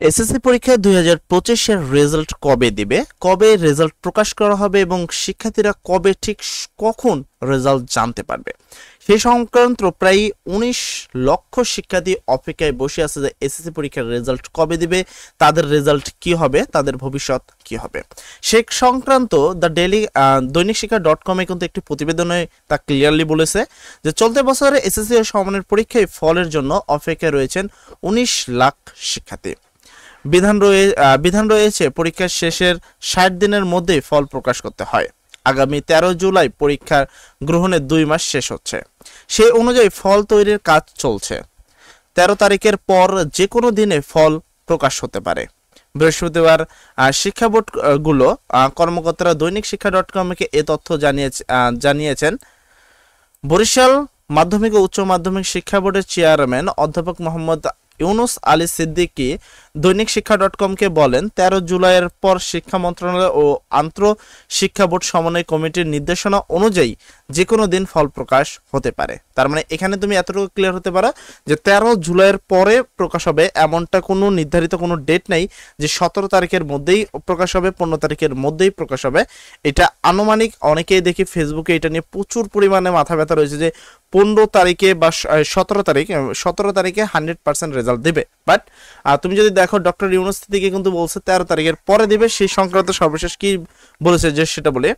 SSC পরীক্ষায় 2025 এর result কবে দিবে, কবে রেজাল্ট প্রকাশ করা হবে এবং শিক্ষার্থীরা কবে ঠিক কখন রেজাল্ট জানতে পারবে, সেই সংক্রান্ত প্রায় 19 লক্ষ শিক্ষার্থী অপেক্ষায় বসে আছে যে এসএসসি পরীক্ষার রেজাল্ট কবে দিবে, তাদের রেজাল্ট কি হবে, তাদের ভবিষ্যৎ কি হবে। সে সংক্রান্ত দ্য ডেইলি দৈনিক শিক্ষা .com কিন্তু একটি প্রতিবেদনে তা ক্লিয়ারলি বলেছে যে চলতি বছরে এসএসসি ও সমমানের পরীক্ষায় ফলের জন্য অপেক্ষায় রয়েছেন 19 লাখ শিক্ষার্থী। বিধান রয়েছে পরীক্ষার শেষের 60 দিনের মধ্যেই ফল প্রকাশ করতে হয়। আগামী 13 জুলাই পরীক্ষা গ্রহণের 2 মাস শেষ হচ্ছে। সেই অনুযায়ী ফল তৈরির কাজ চলছে। 13 তারিখের পর যে কোনো দিনে ফল প্রকাশ হতে পারে। বৃহস্পতিবার শিক্ষা বোর্ড গুলো কর্মকর্তারা দৈনিক শিক্ষা .com-কে এ তথ্য জানিয়েছেন। বরিশাল মাধ্যমিক ও উচ্চ মাধ্যমিক শিক্ষা বোর্ডের চেয়ারম্যান অধ্যাপক মোহাম্মদ ইউনুস আলী সিদ্দিকী দৈনিক শিক্ষা .com-কে বলেন, 13 জুলাইয়ের পর শিক্ষা মন্ত্রণালয় ও আন্তঃ শিক্ষা বোর্ড সমন্বয় কমিটির নির্দেশনা অনুযায়ী যে কোনো দিন ফল প্রকাশ হতে পারে। তার মানে এখানে তুমি এতটুকু ক্লিয়ার হতে পারো যে 13 জুলাইয়ের পরে প্রকাশ হবে, এমনটা কোনো নির্ধারিত কোনো ডেট নেই যে 17 তারিখের মধ্যেই প্রকাশ হবে, 15 তারিখের মধ্যেই প্রকাশ হবে। এটা আনুমানিক। অনেকেই দেখি ফেসবুকে এটা নিয়ে প্রচুর পরিমাণে মাথা ব্যথা রয়েছে যে 15 তারিখে বা 17 তারিখে 100% রেজাল্ট দেবে। বাট তুমি যদি দেখো ডক্টর ইউনুস থেকে কিন্তু বলছে 13 তারিখের পরে দিবে। সেই সংক্রান্ত সর্বশেষ কি বলেছে যে সেটা বলে,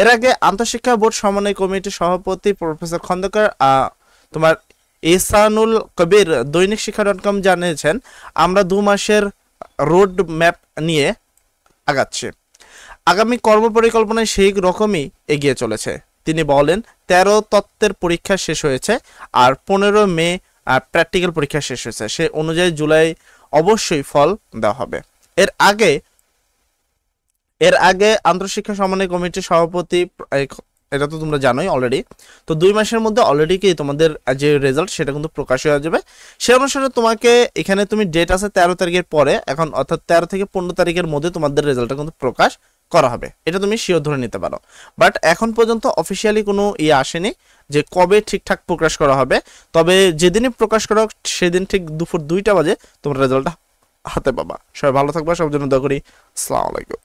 এর আগে আন্তঃশিক্ষা বোর্ড সমন্বয় কমিটির সভাপতি প্রফেসর খন্দকার তোমার এহসানুল কবির দৈনিক শিক্ষা .com জানিয়েছেন, আমরা 2 মাসের রোড ম্যাপ নিয়ে আগাচ্ছি। আগামী কর্মপরিকল্পনায় সেই রকমই এগিয়ে চলেছে। তিনি বলেন, 13 তত্ত্বের পরীক্ষা শেষ হয়েছে আর 15 মে প্র্যাকটিক্যাল পরীক্ষা শেষ হয়েছে। সে অনুযায়ী জুলাই অবশ্যই ফল দেওয়া হবে। এর আগে আন্তঃশিক্ষা সমন্বয় কমিটির সভাপতি, এটা তো তোমরা জানোই অলরেডি, তো 2 মাসের মধ্যে অলরেডি কি তোমাদের যে রেজাল্ট সেটা কিন্তু প্রকাশ হয়ে যাবে। সে অনুসারে তোমাকে এখানে তুমি ডেট আছে 13 তারিখের পরে, এখন অর্থাৎ 13 থেকে 15 তারিখের মধ্যে তোমাদের রেজাল্টটা কিন্তু প্রকাশ করা হবে, এটা তুমি শিওর ধরে নিতে পারো। বাট এখন পর্যন্ত অফিসিয়ালি কোনো আসেনি যে কবে ঠিকঠাক প্রকাশ করা হবে। তবে যেদিনই প্রকাশ করা হোক সেদিন ঠিক দুপুর 2টা বাজে তোমার রেজাল্টটা হাতে পাবা। সবাই ভালো থাকবা, সবার জন্য দোয়া করি। আসসালামু আলাইকুম।